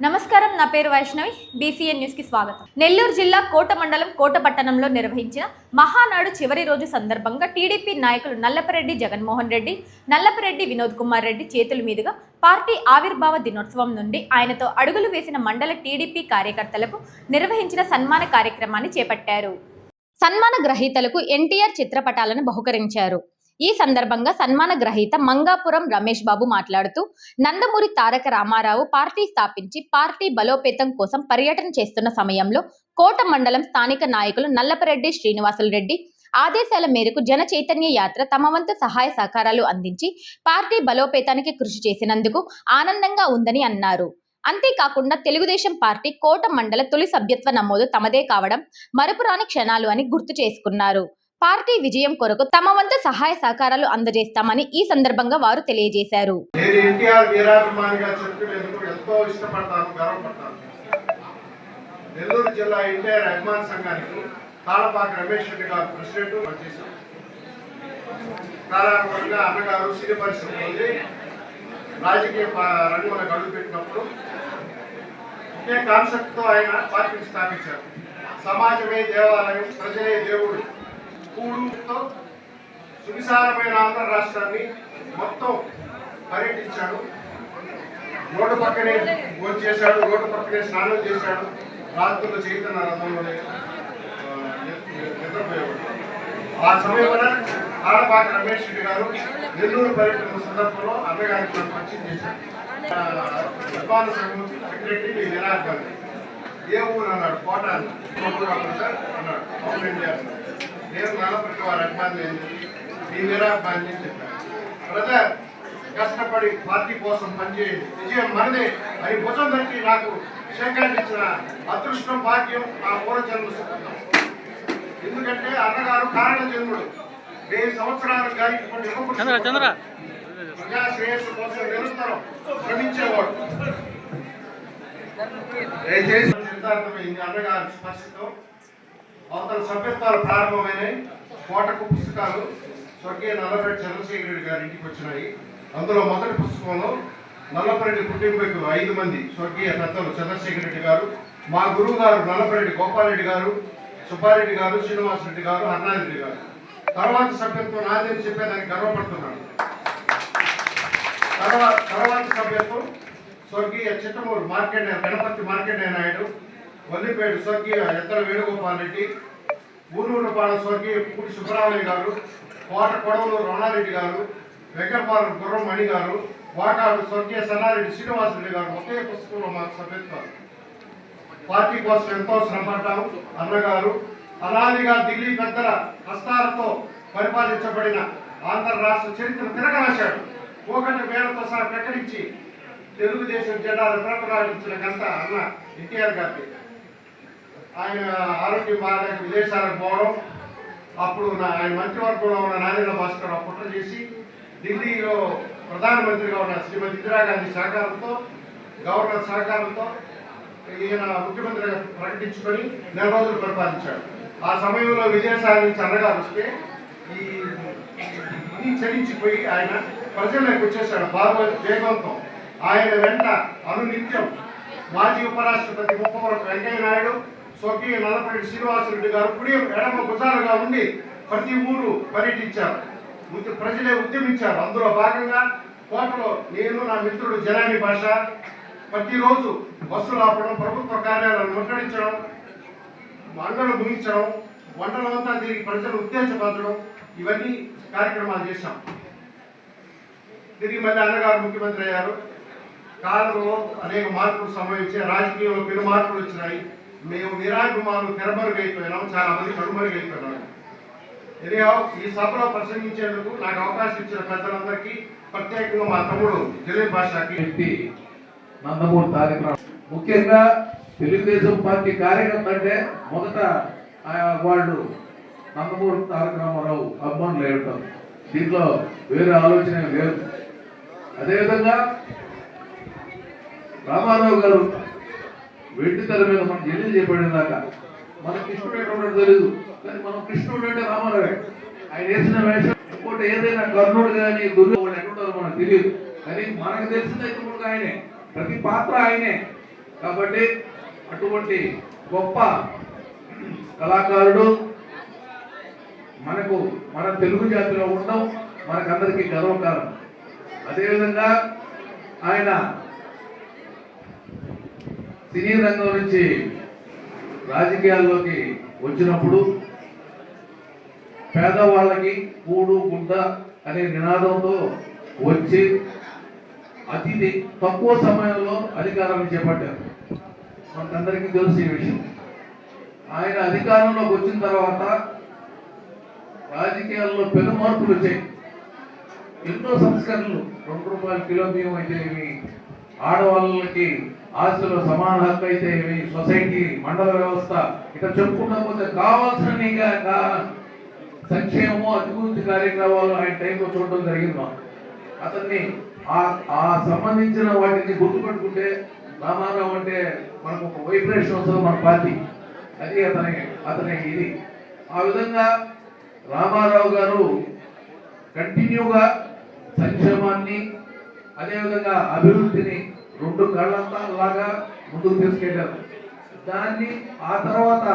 నమస్కారం, నా పేరు వైష్ణవి. BCN న్యూస్ కి స్వాగతం. నెల్లూరు జిల్లా కోట మండలం కోట పట్టణంలో నిర్వహించిన మహానాడు చివరి రోజు సందర్భంగా టీడీపీ నాయకులు నల్లపరెడ్డి జగన్మోహన్ రెడ్డి, నల్లపరెడ్డి వినోద్ కుమార్ రెడ్డి చేతుల మీదుగా పార్టీ ఆవిర్భావ దినోత్సవం నుండి ఆయనతో అడుగులు వేసిన మండల టీడీపీ కార్యకర్తలకు నిర్వహించిన సన్మాన కార్యక్రమాన్ని చేపట్టారు. సన్మాన గ్రహీతలకు ఎన్టీఆర్ చిత్రపటాలను బహుకరించారు. ఈ సందర్భంగా సన్మాన గ్రహీత మంగాపురం రమేష్ బాబు మాట్లాడుతూ, నందమూరి తారక రామారావు పార్టీ స్థాపించి పార్టీ బలోపేతం కోసం పర్యటన చేస్తున్న సమయంలో కోట మండలం స్థానిక నాయకులు నల్లపరెడ్డి శ్రీనివాసులు రెడ్డి ఆదేశాల మేరకు జన చైతన్య యాత్ర తమ వంతు సహాయ సహకారాలు అందించి పార్టీ బలోపేతానికి కృషి చేసినందుకు ఆనందంగా ఉందని అన్నారు. అంతేకాకుండా తెలుగుదేశం పార్టీ కోట మండల తొలి సభ్యత్వ నమోదు తమదే కావడం మరపురాని క్షణాలు అని గుర్తు చేసుకున్నారు. పార్టీ విజయం కొరకు తమ వంతు సహాయ సహకారాలు అందజేస్తామని ఈ సందర్భంగా వారు తెలియజేశారు. నెల్లూరు జిల్లా ఎన్టీఆర్ అభిమాన సంఘానికి తాళపాక రమేష్ రెడ్డి గారు ప్రెసిడెంట్ పనిచేశారు. కాలానుగుణంగా అన్నగారు సినీ పరిశ్రమలో రాజకీయ రంగంలో అడుగుపెట్టినప్పుడు ఇదే కాన్సెప్ట్తో ఆయన పార్టీని స్థాపించారు. సమాజమే దేవాలయం, ప్రజలే దేవుడు కూడుతో సువిశాలమైన ఆంధ్ర రాష్ట్రాన్ని మొత్తం పర్యటించాడు. రోడ్డు పక్కనే భోజనం చేశాడు, రోడ్డు పక్కనే స్నానం చేశాడు, రాత్రులు చైతన్య రథంలోనే నిద్రపోయేవాడు. ఆ సమయంలో తాళపాక రమేష్ రెడ్డి గారు నెల్లూరు పర్యటన సందర్భంలో అన్నగారికి పరిచయం చేశారు. అభిమాన సంఘం సెక్రటరీ నిరాకరణ ఏ ఊరు అన్నాడు, కోట సార్ అన్నాడు. అవునండి అన్నాడు. నేను నల్లపరెడ్డి వారి అభిమాని మీ నిరాభిమాని అని చెప్పాను. బ్రదర్, కష్టపడి పార్టీ కోసం పనిచేయండి, విజయం మనదే అని భుజం తట్టి నాకు సేకరించిన అదృష్టం, భాగ్యం నా పూర్వజన్మ సుఖం. ఎందుకంటే అన్నగారు కారణ జన్ముడు. 1000 సంవత్సరాలకు కానీ ఇటువంటి ప్రజా శ్రేయస్సు కోసం నిరంతరం శ్రమించేవాడు. దయచేసి సిద్ధార్థమైంది అన్నగారి స్పర్శతో అవతల సభ్యత్వాలు ప్రారంభమైనాయి. కోటకు పుస్తకాలు స్వర్గీయ నల్లపరెడ్డి చంద్రశేఖర రెడ్డి గారి ఇంటికి వచ్చినాయి. అందులో మొదటి పుస్తకంలో నల్లపరెడ్డి కుటుంబకు 5 మంది స్వర్గీయ పెద్దలు చంద్రశేఖర రెడ్డి గారు, మా గురువు గారు నల్లపరెడ్డి గోపాలరెడ్డి గారు, సుబ్బారెడ్డి గారు, శ్రీనివాసరెడ్డి గారు, హర్నారెడ్డి గారు. తర్వాత సభ్యత్వం నాదని చెప్పేదానికి గర్వపడుతున్నాను. తర్వాత సభ్యత్వం స్వర్గీయ చిట్టమూరు మార్కెట్ గణపతి మార్కెట్ నాయుడు, వల్లిపేట స్వర్గీయ ఎద్దల వేణుగోపాల్ రెడ్డి, ఊరూరుపాడ స్వర్గీయ పూడి సుబ్రహ్మణ్య గారు, కోట కొడవలూరు రమణారెడ్డి గారు, వెంకటపాలెం గుర్రం మణి గారు, వాకాడు స్వర్గీయ సన్నారెడ్డి శ్రీనివాసరెడ్డి గారు ఒకే పుస్తకంలో మాకు సభ్యత్వాలు. పార్టీ కోసం ఎంతో శ్రమపడ్డాము. అన్నగారు అనాదిగా ఢిల్లీ పెద్దల హస్తాలతో పరిపాలించబడిన ఆంధ్ర రాష్ట్ర చరిత్ర తిరగరాశాడు. కోకటి వేలతో సహా ప్రకటించి తెలుగుదేశం జెండాను ప్రకటించిన ఘనత అన్న ఎన్టీఆర్ గారికి. ఆయన ఆరోగ్యం బాగా విదేశాలకు పోవడం, అప్పుడు ఆయన మంత్రివర్గంలో ఉన్న నారాయణ భాస్కర్ కుట్ర చేసి ఢిల్లీలో ప్రధానమంత్రిగా ఉన్న శ్రీమతి ఇందిరాగాంధీ సహకారంతో, గవర్నర్ సహకారంతో ఈయన ముఖ్యమంత్రిగా ప్రకటించుకొని 4 రోజులు పరిపాలించాడు. ఆ సమయంలో విజయసాయి నుంచి అన్నగారు వస్తే ఈ చలించిపోయి ఆయన ప్రజల్లోకి వచ్చేసాడు భారత వేగంతో. ఆయన వెంట అనునిత్యం మాజీ ఉపరాష్ట్రపతి ముప్పవరపు వెంకయ్య నాయుడు, స్వర్గీయ నల్లపరెడ్డి శ్రీనివాసరెడ్డి గారు కుడి ఎడమ భుజాలుగా ఉండి ప్రతి ఊరు పర్యటించారు. ప్రజలే ఉద్యమించారు. అందులో భాగంగా కోటలో నేను, నా మిత్రుడు జనాని భాష ప్రతిరోజు బస్సులు ఆపడం, ప్రభుత్వ కార్యాలయాలను ముట్టడించడం, మండలు ముగించడం, వంటలంతా తిరిగి ప్రజలు ఉత్తేజపరచడం, ఇవన్నీ కార్యక్రమాలు చేశాం. తిరిగి మళ్ళీ అన్నగారు ముఖ్యమంత్రి అయ్యారు. కాలంలో అనేక మార్పులు సంభవించాయి. రాజకీయంలో పెను మార్పులు వచ్చినాయి. మేము నిరాభిమానులు తెరమరుగైపోయినాం, చాలా మంది కనుమరుగైపోయినారు. ఎనిహౌ ఈ సభలో ప్రసంగించేందుకు నాకు అవకాశం ఇచ్చిన పెద్దలందరికీ, ప్రత్యేకంగా మా తమ్ముడు జలీల్ భాషకి, నందమూరి తారక రామారావు ముఖ్యంగా తెలుగుదేశం పార్టీ కార్యకర్త అంటే మొదట వాళ్ళు నందమూరి తారక రామారావు అభిమానులు ఏడతారు. దీంట్లో వేరే ఆలోచన లేదు. అదేవిధంగా రామారావు గారు వెండి తెర మీద మన జల్లి చెప్పాడు దాకా మన కృష్ణుడు ఎటువంటి తెలియదు, కానీ మనం కృష్ణుడు అంటే రామారావే. ఆయన వేసిన వేషం ఇంకోటి ఏదైనా కర్ణుడు కానీ దుర్యోధనుడు ఎటుంటారో మనకు తెలియదు, కానీ మనకు తెలిసిందైతే కూడా ఆయనే, ప్రతి పాత్ర ఆయనే. కాబట్టి అటువంటి గొప్ప కళాకారుడు మన తెలుగు జాతిలో ఉండడం మనకందరికీ గర్వకారణం. అదేవిధంగా ఆయన సినీ రంగం నుంచి రాజకీయాల్లోకి వచ్చినప్పుడు పేదవాళ్ళకి కూడు గుడ్డ అనే నినాదంతో వచ్చి అతి తక్కువ సమయంలో అధికారాన్ని చేపట్టారు. మనకందరికీ తెలుసు ఈ విషయం. ఆయన అధికారంలోకి వచ్చిన తర్వాత రాజకీయాల్లో పెను మార్పులు వచ్చాయి. ఎన్నో సంస్కరణలు, 2 రూపాయల కిలో బియ్యం అయితే ఏమి, ఆడవాళ్ళకి ఆస్తులు సమాన హక్కు అయితే ఏమి, సొసైటీ మండల వ్యవస్థ, ఇట్లా చెప్పుకుంటా పోతే కావాల్సిన సంక్షేమము అభివృద్ధి కార్యక్రమాలు ఆయన టైంలో చూడడం జరిగింది. అతన్ని ఆ సంబంధించిన వాటిని గుర్తుపెట్టుకుంటే రామారావు అంటే మనకు ఒక వైబ్రేషన్ వస్తుంది మన పార్టీ, అది అతని ఇది. ఆ విధంగా రామారావు గారు కంటిన్యూగా సంక్షేమాన్ని అదేవిధంగా అభివృద్ధిని 2 కళ్ళంతా లాగా ముందుకు తీసుకెళ్లారు. దాన్ని ఆ తర్వాత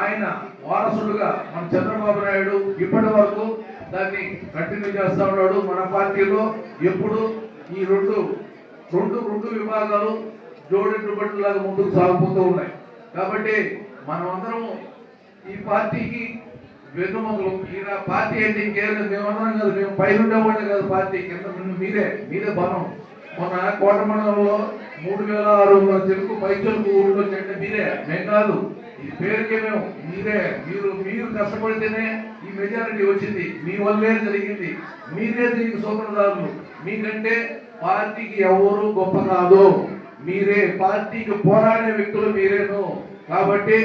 ఆయన వారసుడుగా మన చంద్రబాబు నాయుడు ఇప్పటి వరకు దాన్ని కంటిన్యూ చేస్తా ఉన్నాడు. మన పార్టీలో ఎప్పుడు ఈ రెండు విభాగాలు జోడెట్టు బట్టులాగా ముందుకు సాగుతూ ఉన్నాయి. కాబట్టి మనమందరం ఈ పార్టీకి వెన్నుముకలు. ఈ పార్టీ అంటే ఇంకేం మేమందరం కాదు, మేము పైనుండేవాడే కాదు, పార్టీ కింద మీరే బలం. మొన్న కోట మండలంలో 3600 చెరుకు పైచలకు ఊళ్ళో చెట్టు మీరే, మేము కాదు. ఈ పేరుకే మీరు కష్టపడితేనే ఈ మెజారిటీ వచ్చింది, మీ వల్లే జరిగింది, మీరే దీనికి సూత్రధారులు. మీకంటే పార్టీకి ఎవరు గొప్ప కాదు, మీరే పార్టీకి పోరాడే వ్యక్తులు మీరేను. కాబట్టి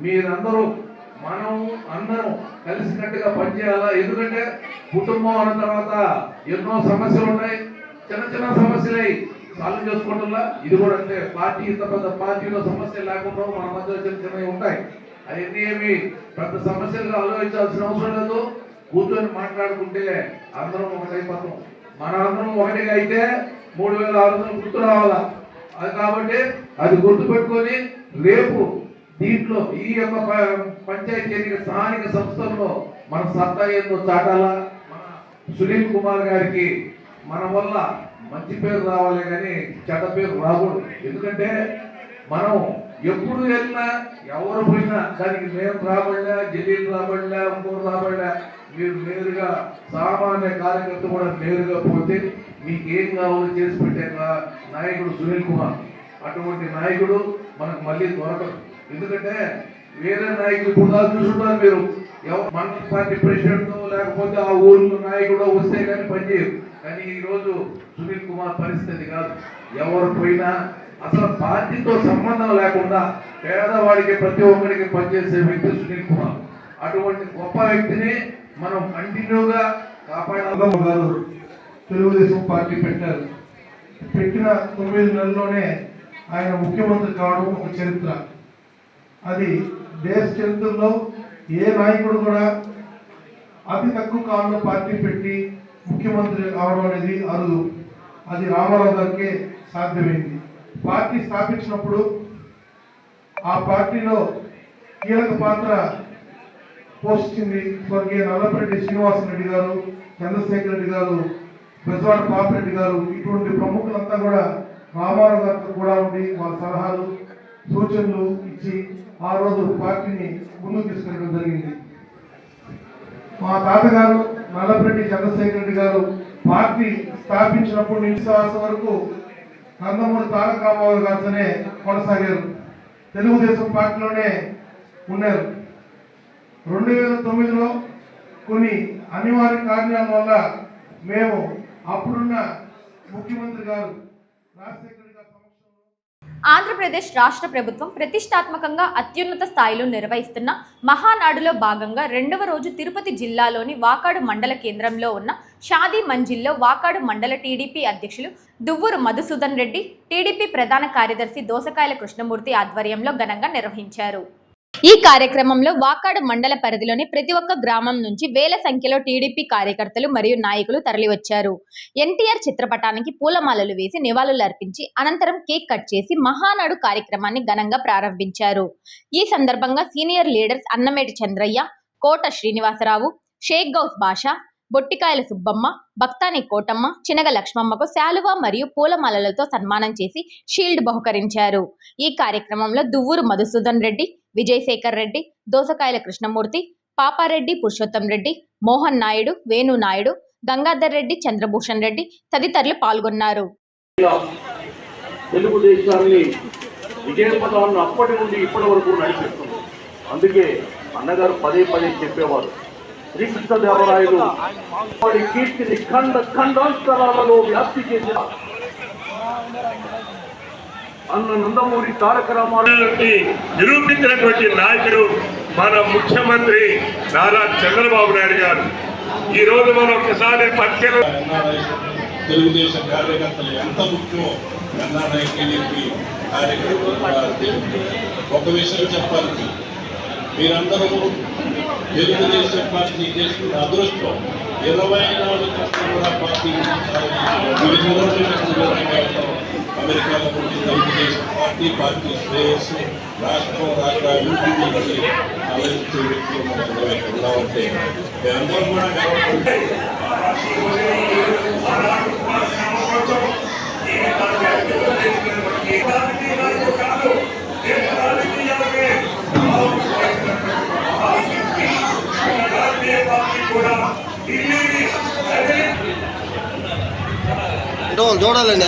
మీరందరూ అందరం కలిసికట్టుగా పనిచేయాలా. ఎందుకంటే కుటుంబం అన్న తర్వాత ఎన్నో సమస్యలు ఉన్నాయి, చిన్న సమస్యలై సాల్వ్ చేసుకుంటున్నా. ఇది కూడా అంటే పార్టీ ఇంత పెద్ద పార్టీలో సమస్యలు లేకుండా మన మధ్య చిన్నవి ఉంటాయి. అవన్నీ ఏమి పెద్ద సమస్యలుగా ఆలోచించాల్సిన అవసరం లేదు. కూర్చొని మాట్లాడుకుంటే అందరం ఒకటైపోతాం. అందరం ఒకటిగా అయితే 3600 గుర్తు రావాలా. అది కాబట్టి అది గుర్తుపెట్టుకొని రేపు దీంట్లో ఈ యొక్క పంచాయతీ స్థానిక సంస్థల్లో మన సత్తా ఏందో చాటాలా. మన సునీల్ కుమార్ గారికి మన వల్ల మంచి పేరు రావాలి కానీ చెడ్డ పేరు రాకూడదు. ఎందుకంటే మనం ఎప్పుడు వెళ్ళినా ఎవరు పోయినా దానికి మేము రాబడినా, జలీలు రాబడినా, ఇంకోరు రాబడినా, మీరు నేరుగా సామాన్య కార్యకర్త కూడా నేరుగా పోతే మీకు ఏం కావాలో చేసి పెట్టే నాయకుడు సునీల్ కుమార్. అటువంటి నాయకుడు మనకు మళ్ళీ దొరకదు. ఎందుకంటే వేరే నాయకులు ఇప్పుడు దాకా చూసుంటారు మీరు, మండల పార్టీ ప్రెసిడెంట్ లేకపోతే ఆ ఊర్లో నాయకుడు వస్తే కానీ పనిచేయరు. కానీ ఈరోజు సునీల్ కుమార్ పరిస్థితి కాదు. ఎవరు పోయినా అసలు పార్టీతో సంబంధం లేకుండా పేదవాడికి ప్రతి ఒక్కరికి పనిచేసే వ్యక్తి సునీల్ కుమార్. అటువంటి గొప్ప వ్యక్తిని మనం కంటిన్యూగా కాపాడాలి. తెలుగుదేశం పార్టీ పెట్టిన 9 నెలల్లోనే ఆయన ముఖ్యమంత్రి కావడం ఒక చరిత్ర. అది దేశ చరిత్రలో ఏ నాయకుడు కూడా అతి తక్కువ కాలంలో పార్టీ పెట్టి ముఖ్యమంత్రి కావడం అనేది అరుదు. అది రామారావు గారికే సాధ్యమైంది. పార్టీ స్థాపించినప్పుడు ఆ పార్టీలో కీలక పాత్ర పోషించింది స్వర్గీయ నల్లపరెడ్డి శ్రీనివాసరెడ్డి గారు, చంద్రశేఖర్ రెడ్డి గారు, బెజవాడ పాపిరెడ్డి గారు. ఇటువంటి ప్రముఖులంతా కూడా రామారావు గారితో కూడా ఉండి వాళ్ళ సలహాలు సూచనలు ఇచ్చి ఆ రోజు పార్టీని ముందుకు తీసుకెళ్ళడం జరిగింది. మా తాతగారు నల్లపరెడ్డి చంద్రశేఖర్ రెడ్డి గారు పార్టీ స్థాపించినప్పుడు నిశ్వాస వరకు నందమూరి తారక రామారావు గారితోనే కొనసాగారు. తెలుగుదేశం పార్టీలోనే ఉన్నారు. 2009లో కొన్ని అనివార్య కారణాల వల్ల మేము అప్పుడున్న ముఖ్యమంత్రి గారు రాజశేఖర్ రెడ్డి గారి సమక్షంలో ఆంధ్రప్రదేశ్ రాష్ట్ర ప్రభుత్వం ప్రతిష్టాత్మకంగా అత్యున్నత స్థాయిలో నిర్వహిస్తున్న మహానాడులో భాగంగా 2వ రోజు తిరుపతి జిల్లాలోని వాకాడు మండల కేంద్రంలో ఉన్న షాదీ మంజిల్లో వాకాడు మండల టీడీపీ అధ్యక్షులు దువ్వూరు మధుసూదన్ రెడ్డి, టీడీపీ ప్రధాన కార్యదర్శి దోసకాయల కృష్ణమూర్తి ఆధ్వర్యంలో ఘనంగా నిర్వహించారు. ఈ కార్యక్రమంలో వాకాడు మండల పరిధిలోని ప్రతి ఒక్క గ్రామం నుంచి వేల సంఖ్యలో టీడీపీ కార్యకర్తలు మరియు నాయకులు తరలివచ్చారు. ఎన్టీఆర్ చిత్రపటానికి పూలమాలలు వేసి నివాళులర్పించి అనంతరం కేక్ కట్ చేసి మహానాడు కార్యక్రమాన్ని ఘనంగా ప్రారంభించారు. ఈ సందర్భంగా సీనియర్ లీడర్స్ అన్నమేటి చంద్రయ్య, కోట శ్రీనివాసరావు, షేక్ గౌస్ బాషా, బొట్టికాయల సుబ్బమ్మ, భక్తాని కోటమ్మ, చినగ లక్ష్మమ్మకు శాలువా మరియు పూలమాలలతో సన్మానం చేసి షీల్డ్ బహుకరించారు. ఈ కార్యక్రమంలో దువ్వూరు మధుసూదన్ రెడ్డి, విజయశేఖర్ రెడ్డి, దోసకాయల కృష్ణమూర్తి, పాపారెడ్డి పురుషోత్తం రెడ్డి, మోహన్ నాయుడు, వేణు నాయుడు, గంగాధర్ రెడ్డి, చంద్రభూషణ్ రెడ్డి తదితరులు పాల్గొన్నారు. తెలుగుదేశాన్ని విజయపథాలను అప్పటి నుండి ఇప్పటి వరకు నడిపిస్తుంది. అందుకే అన్నగారు పదే పదే చెప్పేవారు, శ్రీకృష్ణదేవరాయలు వారి కీర్తిని ఖండాంతరాలలో వ్యాప్తి చేసిన అన్న నందమూరి తారక రామారావు నిరూపించినటువంటి నాయకుడు మన ముఖ్యమంత్రి నారా చంద్రబాబు నాయుడు గారు. ఈ రోజు మనం ఒకసారి పరిశీలన తెలుగుదేశం కార్యకర్తలు ఎంత ముఖ్యమో ఎన్ఆర్ఐ టీడీపీ కార్యకర్తలు ఒక విషయం చెప్పాలి, మీరందరూ తెలుగుదేశం పార్టీ చేసుకున్న అదృష్టం 24 కూడా పార్టీ అమెరికాలో ఉండి తెలుగుదేశం పార్టీ శ్రేయస్సు రాష్ట్రం అభివృద్ధి ఆలోచించే వ్యక్తులు మనకు ఉన్నామంటే మేమందరం కూడా గర్వపడుతుంది. చూడాలండి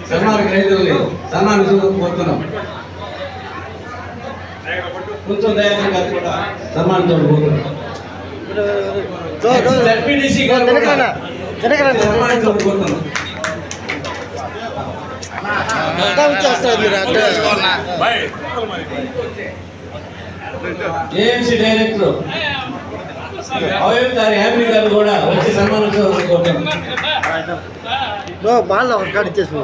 సన్మాన గ్రహీతల్ని సన్మానించబోతున్నాం. కొంచెం దయాకర్ గారు కూడా సన్మానించబోతున్నాం. జడ్పీటీసీ గారు సన్మానించబోతున్నాం. ఏఎంసీ డైరెక్టర్ అవయవదారి హ్యాపీ గారు కూడా వచ్చి సన్మానించబోతున్నాం. బాగా కట్ చేసి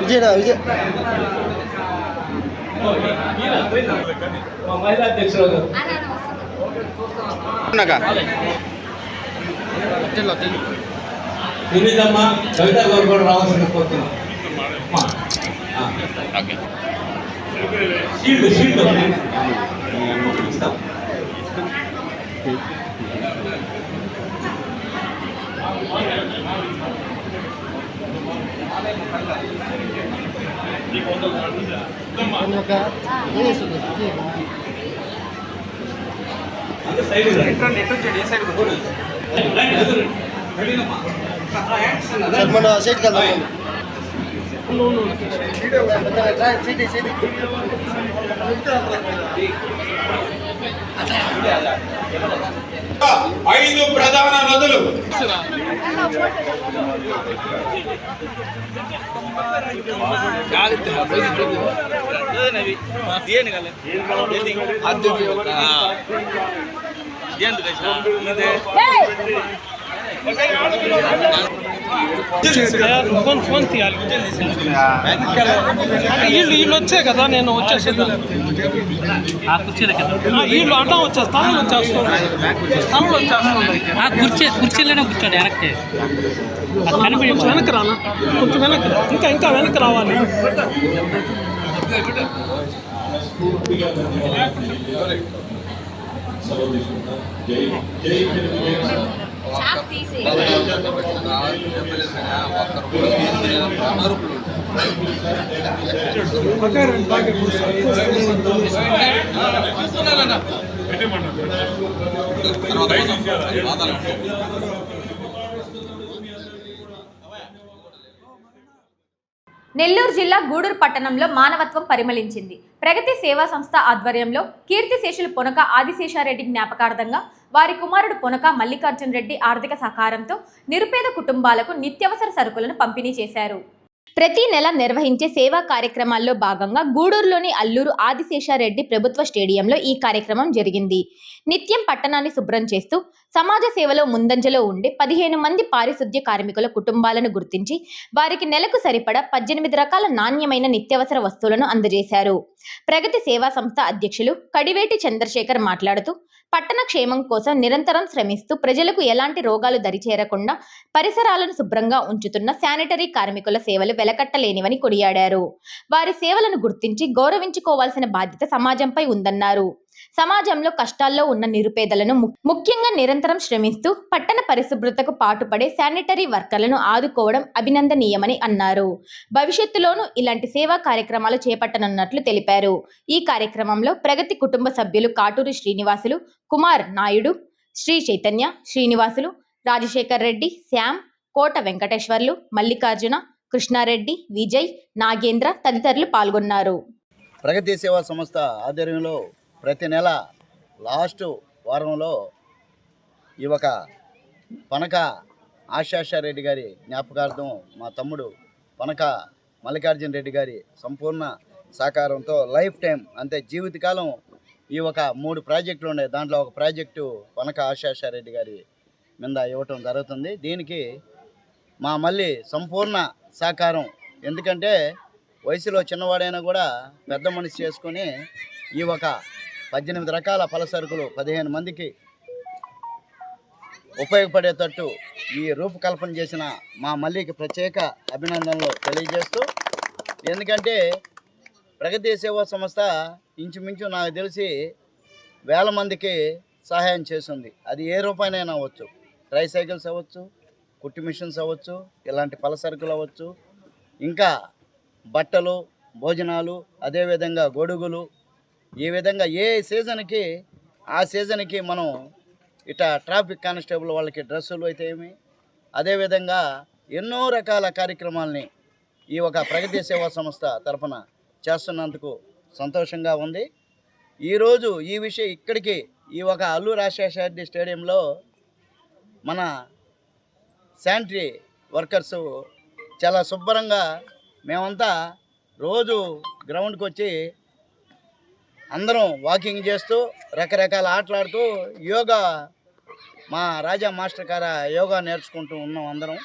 విజయ మహిళా అధ్యక్షులు గారు వినీతమ్మ, కవిత గారు కూడా రావాల్సింది కోరుతున్నాం. మన సైడ్ కదా ఐదు ప్రధాన నదులు Hey! ఫోన్ తీయాలి. వీళ్ళు వచ్చే కదా, నేను వచ్చేసేది వీళ్ళు అడ్డం వచ్చేస్తాను, కుర్చీలోనే కూర్చోండి వెనక్కి. కొంచెం వెనక్కి రానా, కొంచెం వెనక్కి రా, ఇంకా వెనక్కి రావాలి. నెల్లూరు జిల్లా గూడూరు పట్టణంలో మానవత్వం పరిమళించింది. ప్రగతి సేవా సంస్థ ఆధ్వర్యంలో కీర్తిశేషులు పొనక ఆదిశేషారెడ్డి జ్ఞాపకార్థంగా వారి కుమారుడు పొనక మల్లికార్జున రెడ్డి ఆర్థిక సహకారంతో నిరుపేద కుటుంబాలకు నిత్యావసర సరుకులను పంపిణీ చేశారు. ప్రతి నెల నిర్వహించే సేవా కార్యక్రమాల్లో భాగంగా గూడూరులోని అల్లూరు ఆదిశేషారెడ్డి ప్రభుత్వ స్టేడియంలో ఈ కార్యక్రమం జరిగింది. నిత్యం పట్టణాన్ని శుభ్రం చేస్తూ సమాజ సేవలో ముందంజలో ఉండే 15 మంది పారిశుద్ధ్య కార్మికుల కుటుంబాలను గుర్తించి వారికి నెలకు సరిపడా 18 రకాల నాణ్యమైన నిత్యావసర వస్తువులను అందజేశారు. ప్రగతి సేవా సంస్థ అధ్యక్షులు కడివేటి చంద్రశేఖర్ మాట్లాడుతూ పట్టణ క్షేమం కోసం నిరంతరం శ్రమిస్తూ ప్రజలకు ఎలాంటి రోగాలు దరిచేరకుండా పరిసరాలను శుభ్రంగా ఉంచుతున్న శానిటరీ కార్మికుల సేవలు వెలకట్టలేనివని కొనియాడారు. వారి సేవలను గుర్తించి గౌరవించుకోవాల్సిన బాధ్యత సమాజంపై ఉందన్నారు. సమాజంలో కష్టాల్లో ఉన్న నిరుపేదలను ముఖ్యంగా నిరంతరం శ్రమిస్తూ పట్టణ పరిశుభ్రతకు పాటుపడే శానిటరీ వర్కర్లను ఆదుకోవడం అభినందనీయమని అన్నారు. భవిష్యత్తులోనూ ఇలాంటి సేవా కార్యక్రమాలు చేపట్టనున్నట్లు తెలిపారు. ఈ కార్యక్రమంలో ప్రగతి కుటుంబ సభ్యులు కాటూరి శ్రీనివాసులు, కుమార్ నాయుడు, శ్రీ చైతన్య, శ్రీనివాసులు, రాజశేఖర్ రెడ్డి, శ్యామ్, కోట వెంకటేశ్వర్లు, మల్లికార్జున, కృష్ణారెడ్డి, విజయ్, నాగేంద్ర తదితరులు పాల్గొన్నారు. ప్రగతి సేవా సంస్థ ఆధ్వర్యంలో ప్రతి నెల లాస్ట్ వారంలో ఈ ఒక పనక ఆశాషారెడ్డి గారి జ్ఞాపకార్థం మా తమ్ముడు పనక మల్లికార్జున రెడ్డి గారి సంపూర్ణ సహకారంతో లైఫ్ టైం అంటే జీవితకాలం ఈ ఒక 3 ప్రాజెక్టులు ఉన్నాయి. దాంట్లో ఒక ప్రాజెక్టు పనక ఆశాషారెడ్డి గారి మీద ఇవ్వటం జరుగుతుంది. దీనికి మా మళ్ళీ సంపూర్ణ సహకారం, ఎందుకంటే వయసులో చిన్నవాడైనా కూడా పెద్ద మనిషి చేసుకొని ఈ ఒక 18 రకాల పలసరుకులు 15 మందికి ఉపయోగపడేటట్టు ఈ రూపకల్పన చేసిన మా మల్లికి ప్రత్యేక అభినందనలు తెలియజేస్తూ, ఎందుకంటే ప్రగతి సేవా సంస్థ ఇంచుమించు నాకు తెలిసి 1000 మందికి సహాయం చేస్తుంది. అది ఏ రూపాయనైనా అవ్వచ్చు, ట్రైసైకిల్స్ అవ్వచ్చు, కుట్టి మిషన్స్ అవ్వచ్చు, ఇలాంటి పలసరుకులు అవ్వచ్చు, ఇంకా బట్టలు, భోజనాలు, అదేవిధంగా గొడుగులు, ఈ విధంగా ఏ సీజన్కి ఆ సీజన్కి మనం ఇట్లా ట్రాఫిక్ కానిస్టేబుల్ వాళ్ళకి డ్రెస్సులు అయితే ఏమి, అదేవిధంగా ఎన్నో రకాల కార్యక్రమాలని ఈ ఒక ప్రగతి సేవా సంస్థ తరఫున చేస్తున్నందుకు సంతోషంగా ఉంది. ఈరోజు ఈ విషయం ఇక్కడికి ఈ ఒక అల్లూరు ఆశాషారెడ్డి స్టేడియంలో మన శానిటరీ వర్కర్సు చాలా శుభ్రంగా మేమంతా రోజు గ్రౌండ్కి వచ్చి అందరం వాకింగ్ చేస్తూ రకరకాల ఆటలాడుతూ యోగా మా రాజా మాస్టర్ గారు యోగా నేర్చుకుంటూ ఉన్నాం అందరం.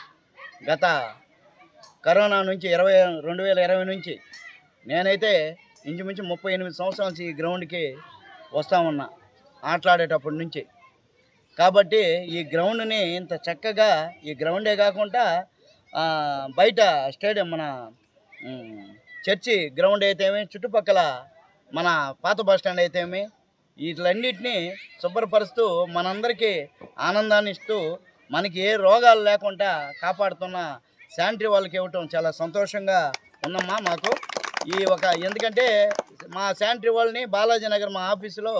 గత కరోనా నుంచి 2020 నుంచి నేనైతే ఇంచుమించు 38 సంవత్సరాల నుంచి ఈ గ్రౌండ్కి వస్తూ ఉన్నా ఆటలాడేటప్పటి నుంచి. కాబట్టి ఈ గ్రౌండ్ని ఇంత చక్కగా ఈ గ్రౌండే కాకుండా బయట స్టేడియం మన చర్చి గ్రౌండ్ అయితేమి, చుట్టుపక్కల మన పాత బస్ స్టాండ్ అయితేమి, వీటిలన్నిటినీ శుభ్రపరుస్తూ మనందరికీ ఆనందాన్ని ఇస్తూ మనకి ఏ రోగాలు లేకుండా కాపాడుతున్న శానిటరీ వాళ్ళకి ఇవ్వటం చాలా సంతోషంగా ఉందమ్మా మాకు. ఈ ఒక ఎందుకంటే మా శానిటరీ వాళ్ళని బాలాజీ నగర్ మా ఆఫీసులో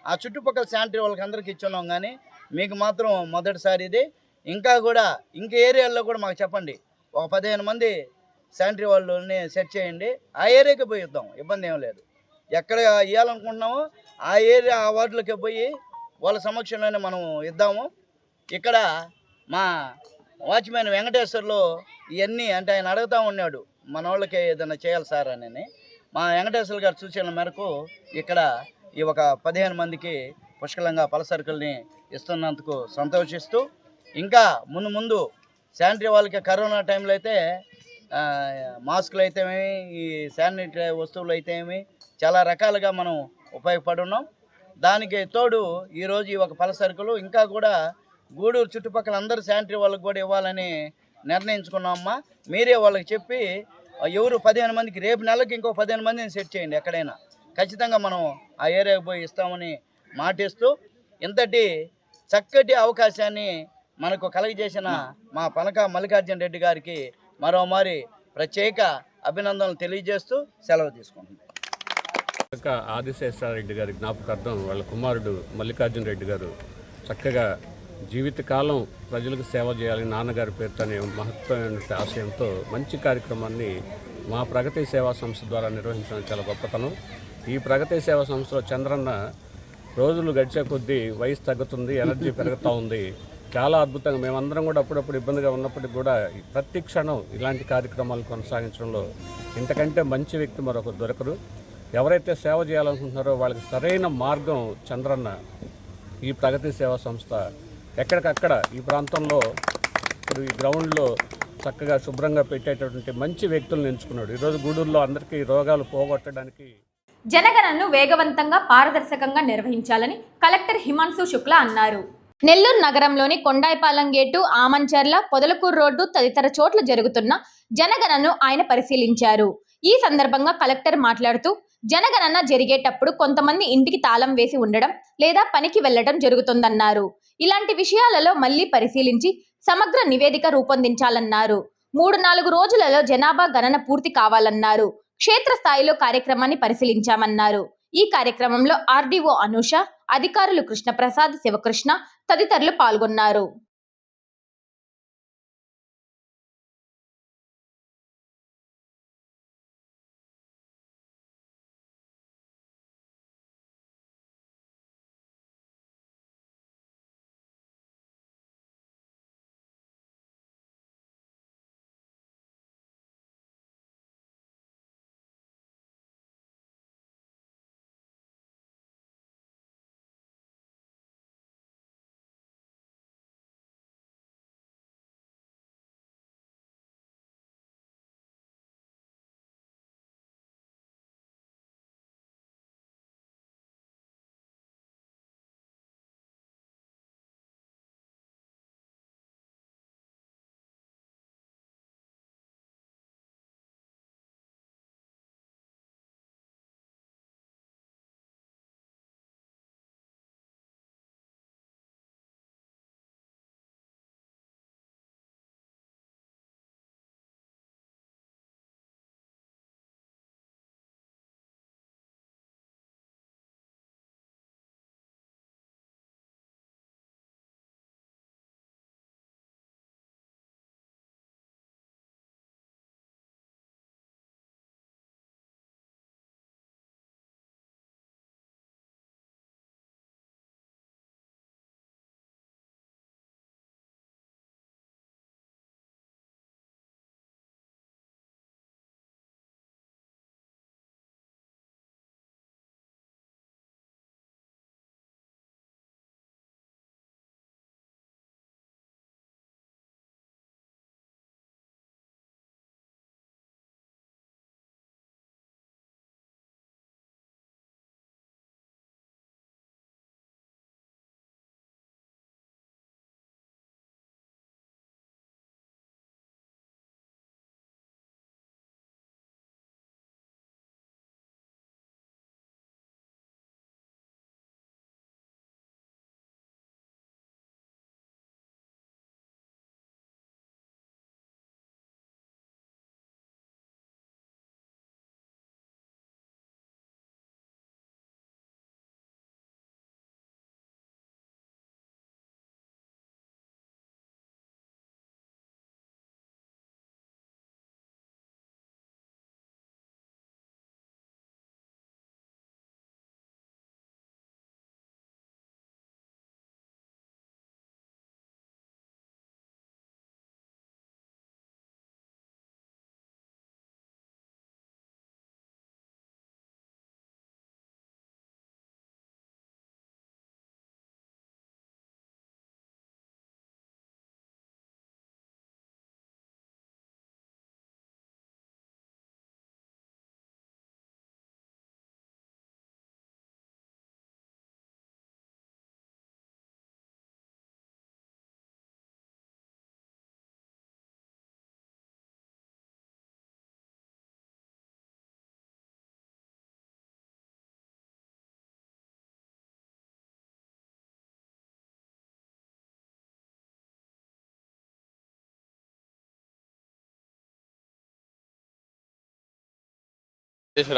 ఆ చుట్టుపక్కల శానిటరీ వాళ్ళకి అందరికీ ఇచ్చున్నాం, కానీ మీకు మాత్రం మొదటిసారి ఇది. ఇంకా కూడా ఇంక ఏరియాల్లో కూడా మాకు చెప్పండి, ఒక 15 మంది శానిటరీ వాళ్ళని సెట్ చేయండి, ఆ ఏరియాకి పోయి ఇద్దాం, ఇబ్బంది ఏం లేదు. ఎక్కడ ఇవ్వాలనుకుంటున్నామో ఆ ఏరియా ఆ వార్డులకి పోయి వాళ్ళ సమక్షంలోనే మనం ఇద్దాము. ఇక్కడ మా వాచ్మెన్ వెంకటేశ్వర్లో ఇవన్నీ అంటే ఆయన అడుగుతూ ఉన్నాడు మన వాళ్ళకి ఏదైనా చేయాలి సార్ అని. మా వెంకటేశ్వర గారి సూచనల మేరకు ఇక్కడ ఈ ఒక 15 మందికి పుష్కలంగా పలసరుకుల్ని ఇస్తున్నందుకు సంతోషిస్తూ, ఇంకా ముందు శానిటరీ వాళ్ళకి కరోనా టైంలో అయితే మాస్కులు అయితేనేమి, ఈ శానిటరీ వస్తువులు అయితేనేమి చాలా రకాలుగా మనం ఉపయోగపడి ఉన్నాం. దానికి తోడు ఈరోజు ఈ ఒక పలసరుకులు ఇంకా కూడా గూడూరు చుట్టుపక్కల అందరూ శానిటరీ వాళ్ళకి కూడా ఇవ్వాలని నిర్ణయించుకున్నామమ్మా. మీరే వాళ్ళకి చెప్పి ఎవరు 15 మందికి రేపు నెలకి ఇంకో 15 మందిని సెట్ చేయండి. ఎక్కడైనా ఖచ్చితంగా మనం ఆ ఏరియాకి పోయి ఇస్తామని మాటిస్తూ ఇంతటి చక్కటి అవకాశాన్ని మనకు కలుగజేసిన మా పనక మల్లికార్జున రెడ్డి గారికి మరోమారి ప్రత్యేక అభినందనలు తెలియజేస్తూ సెలవు తీసుకుంటున్నాం. ఆదిశేషారెడ్డి గారి జ్ఞాపకార్థం వాళ్ళ కుమారుడు మల్లికార్జున రెడ్డి గారు చక్కగా జీవితకాలం ప్రజలకు సేవ చేయాలని నాన్నగారి పేరుతో అనే మహత్తరమైన ఆశయంతో మంచి కార్యక్రమాన్ని మా ప్రగతి సేవా సంస్థ ద్వారా నిర్వహించడం చాలా గొప్పతనం. ఈ ప్రగతి సేవా సంస్థలో చంద్రన్న రోజులు గడిచే కొద్దీ వయసు తగ్గుతుంది, ఎనర్జీ పెరుగుతూ ఉంది. చాలా అద్భుతంగా మేమందరం కూడా అప్పుడప్పుడు ఇబ్బందిగా ఉన్నప్పటికీ కూడా ప్రతి క్షణం ఇలాంటి కార్యక్రమాలు కొనసాగించడంలో ఇంతకంటే మంచి వ్యక్తి మరొకరు దొరకరు. ఎవరైతే సేవ చేయాలనుకుంటున్నారో వాళ్ళకి సరైన మార్గం చంద్రన్న. ఈ ప్రగతి సేవా సంస్థ ఎక్కడికక్కడ ఈ ప్రాంతంలో ఇప్పుడు ఈ గ్రౌండ్లో చక్కగా శుభ్రంగా పెట్టేటటువంటి మంచి వ్యక్తులను ఎంచుకున్నాడు. ఈరోజు గూడూరులో అందరికీ రోగాలు పోగొట్టడానికి జనగణనను వేగవంతంగా పారదర్శకంగా నిర్వహించాలని కలెక్టర్ హిమాంశు శుక్లా అన్నారు. నెల్లూరు నగరంలోని కొండాయిపాలెం గేటు, ఆమంచర్ల, పొదలకూరు రోడ్డు తదితర చోట్ల జరుగుతున్న జనగణనను ఆయన పరిశీలించారు. ఈ సందర్భంగా కలెక్టర్ మాట్లాడుతూ జనగణన జరిగేటప్పుడు కొంతమంది ఇంటికి తాళం వేసి ఉండడం లేదా పనికి వెళ్లడం జరుగుతుందన్నారు. ఇలాంటి విషయాలలో మళ్లీ పరిశీలించి సమగ్ర నివేదిక రూపొందించాలన్నారు. 3-4 రోజులలో జనాభా గణన పూర్తి కావాలన్నారు. క్షేత్రస్థాయిలో కార్యక్రమాన్ని పరిశీలించామన్నారు. ఈ కార్యక్రమంలో ఆర్డీఓ అనూష, అధికారులు కృష్ణప్రసాద్, శివకృష్ణ తదితరులు పాల్గొన్నారు.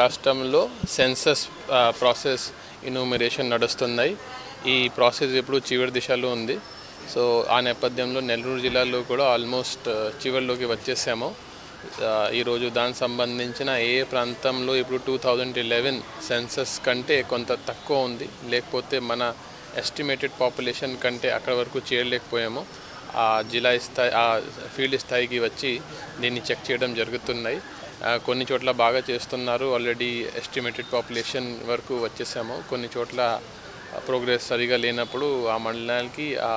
రాష్ట్రంలో సెన్సస్ ప్రాసెస్ ఇన్యూమరేషన్ నడుస్తున్నాయి. ఈ ప్రాసెస్ ఇప్పుడు చివరి దిశలో ఉంది. సో ఆ నేపథ్యంలో నెల్లూరు జిల్లాలో కూడా ఆల్మోస్ట్ చివరిలోకి వచ్చేసాము. ఈరోజు దానికి సంబంధించిన ఏ ప్రాంతంలో ఇప్పుడు 2011 సెన్సస్ కంటే కొంత తక్కువ ఉంది, లేకపోతే మన ఎస్టిమేటెడ్ పాపులేషన్ కంటే అక్కడ వరకు చేరలేకపోయాము, ఆ జిల్లా స్థాయి ఆ ఫీల్డ్ స్థాయికి వచ్చి దీన్ని చెక్ చేయడం జరుగుతున్నాయి. కొన్ని చోట్ల బాగా చేస్తున్నారు, ఆల్రెడీ ఎస్టిమేటెడ్ పాపులేషన్ వరకు వచ్చేసాము. కొన్ని చోట్ల ప్రోగ్రెస్ సరిగా లేనప్పుడు ఆ మండలానికి ఆ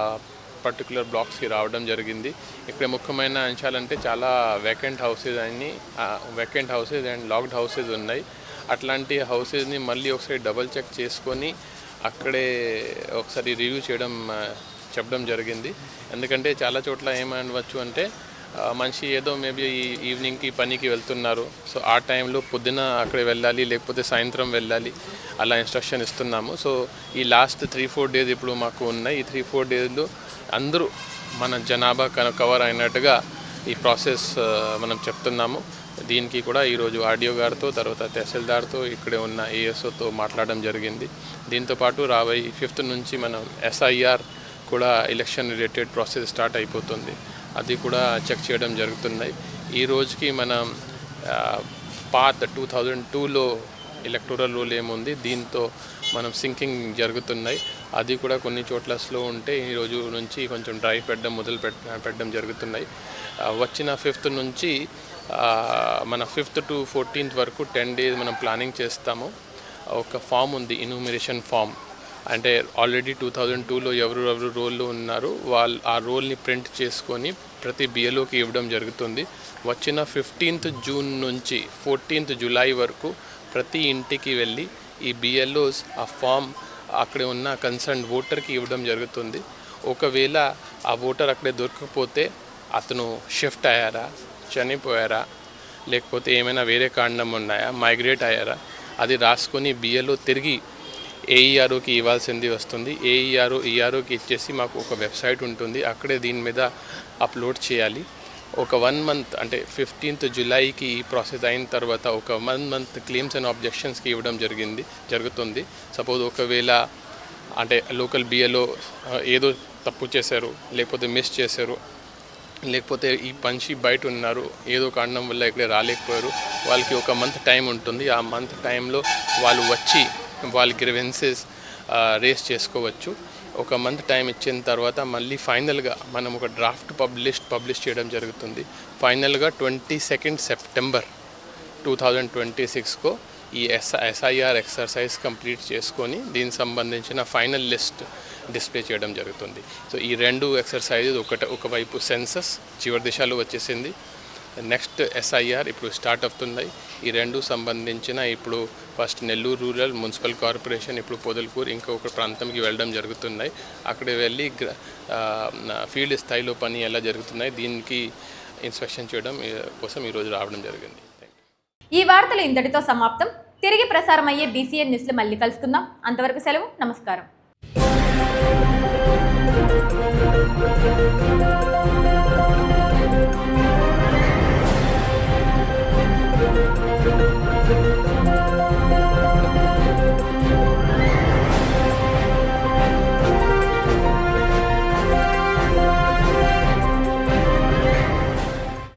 పర్టికులర్ బ్లాక్స్కి రావడం జరిగింది. ఇక్కడ ముఖ్యమైన అంశాలంటే చాలా vacant houses and locked houses ఉన్నాయి. అట్లాంటి హౌసెస్ని మళ్ళీ ఒకసారి డబుల్ చెక్ చేసుకొని అక్కడే ఒకసారి రివ్యూ చెప్పడం జరిగింది. ఎందుకంటే చాలా చోట్ల ఏమనవచ్చు అంటే మనిషి ఏదో మేబీ ఈవినింగ్కి పనికి వెళ్తున్నారు, సో ఆ టైంలో పొద్దున అక్కడ వెళ్ళాలి, లేకపోతే సాయంత్రం వెళ్ళాలి, అలా ఇన్స్ట్రక్షన్ ఇస్తున్నాము. సో ఈ లాస్ట్ 3-4 డేస్ ఇప్పుడు మాకు ఉన్నాయి. ఈ 3-4 డేస్లో అందరూ మన జనాభా కవర్ అయినట్టుగా ఈ ప్రాసెస్ మనం చెప్తున్నాము. దీనికి కూడా ఈరోజు ఆర్డీఓ గారితో, తర్వాత తహసీల్దార్తో, ఇక్కడే ఉన్న ఏఎస్ఓతో మాట్లాడడం జరిగింది. దీంతోపాటు 5th నుంచి మనం ఎస్ఐఆర్ కూడా ఎలక్షన్ రిలేటెడ్ ప్రాసెస్ స్టార్ట్ అయిపోతుంది, అది కూడా చెక్ చేయడం జరుగుతున్నాయి. ఈ రోజుకి మనం పాత 2002లో ఎలక్టోరల్ రూల్ ఏముంది, దీంతో మనం సింకింగ్ జరుగుతున్నాయి. అది కూడా కొన్ని చోట్ల స్లో ఉంటే ఈరోజు నుంచి కొంచెం డ్రైవ్ పెట్టడం జరుగుతున్నాయి. వచ్చిన 5th నుంచి మన 5th to 14th వరకు 10 days మనం ప్లానింగ్ చేస్తాము. ఒక ఫామ్ ఉంది, ఇన్యూమరేషన్ ఫామ్, అంటే ఆల్రెడీ 2002లో ఎవరు రోల్లో ఉన్నారు వాళ్ళు ఆ రోల్ని ప్రింట్ చేసుకొని ప్రతి బిఎల్ఓకి ఇవ్వడం జరుగుతుంది. వచ్చిన 15th జూన్ నుంచి 14th జూలై వరకు ప్రతి ఇంటికి వెళ్ళి ఈ బిఎల్ఓస్ ఆ ఫామ్ అక్కడే ఉన్న కన్సర్న్ ఓటర్కి ఇవ్వడం జరుగుతుంది. ఒకవేళ ఆ ఓటర్ అక్కడే దొరకకపోతే అతను షిఫ్ట్ అయ్యారా, చనిపోయారా, లేకపోతే ఏమైనా వేరే కారణం ఉన్నాయా, మైగ్రేట్ అయ్యారా, అది రాసుకొని బిఎల్ఓ తిరిగి ఏఈఆర్ఓకి ఇవ్వాల్సింది వస్తుంది. ఈఆర్ఓకి ఇచ్చేసి మాకు ఒక వెబ్సైట్ ఉంటుంది, అక్కడే దీని మీద అప్లోడ్ చేయాలి. ఒక 1 month అంటే 15th జూలైకి ఈ ప్రాసెస్ అయిన తర్వాత ఒక 1 month క్లెయిమ్స్ అండ్ ఆబ్జెక్షన్స్కి ఇవ్వడం జరుగుతుంది. సపోజ్ ఒకవేళ అంటే లోకల్ బిఎల్ఓ ఏదో తప్పు చేశారు, లేకపోతే మిస్ చేశారు, లేకపోతే ఈ పంచి బయట ఉన్నారు, ఏదో కారణం వల్ల ఇక్కడ రాలేకపోయారు, వాళ్ళకి ఒక మంత్ టైం ఉంటుంది. ఆ మంత్ టైంలో వాళ్ళు వచ్చి వాళ్ళ గ్రీవెన్సెస్ రేస్ చేసుకోవచ్చు. ఒక మంత్ టైం ఇచ్చిన తర్వాత మళ్ళీ ఫైనల్గా మనం ఒక డ్రాఫ్ట్ పబ్లిష్ చేయడం జరుగుతుంది. ఫైనల్గా 22 సెప్టెంబర్ 2026 ఈ ఎస్ఐఆర్ ఎక్సర్సైజ్ కంప్లీట్ చేసుకొని దీనికి సంబంధించిన ఫైనల్ లిస్ట్ డిస్ప్లే చేయడం జరుగుతుంది. సో ఈ 2 ఎక్సర్సైజెస్, ఒకవైపు సెన్సస్ చివరి దిశలో వచ్చేసింది, నెక్స్ట్ ఎస్ఐఆర్ ఇప్పుడు స్టార్ట్ అవుతున్నాయి. ఈ 2 సంబంధించిన ఇప్పుడు first Nellore rural municipal corporation, ఇప్పుడు పొదలకూరు ఇంకొక ప్రాంతంకి వెళ్ళడం జరుగుతున్నాయి. అక్కడ వెళ్ళి ఫీల్డ్ స్థాయిలో పని ఎలా జరుగుతున్నాయి దీనికి ఇన్స్పెక్షన్ చేయడం కోసం ఈరోజు రావడం జరిగింది. ఈ వార్తలు ఇంతటితో సమాప్తం. తిరిగి ప్రసారమయ్యే BCN న్యూస్లో మళ్ళీ కలుసుకుందాం. అంతవరకు సెలవు, నమస్కారం.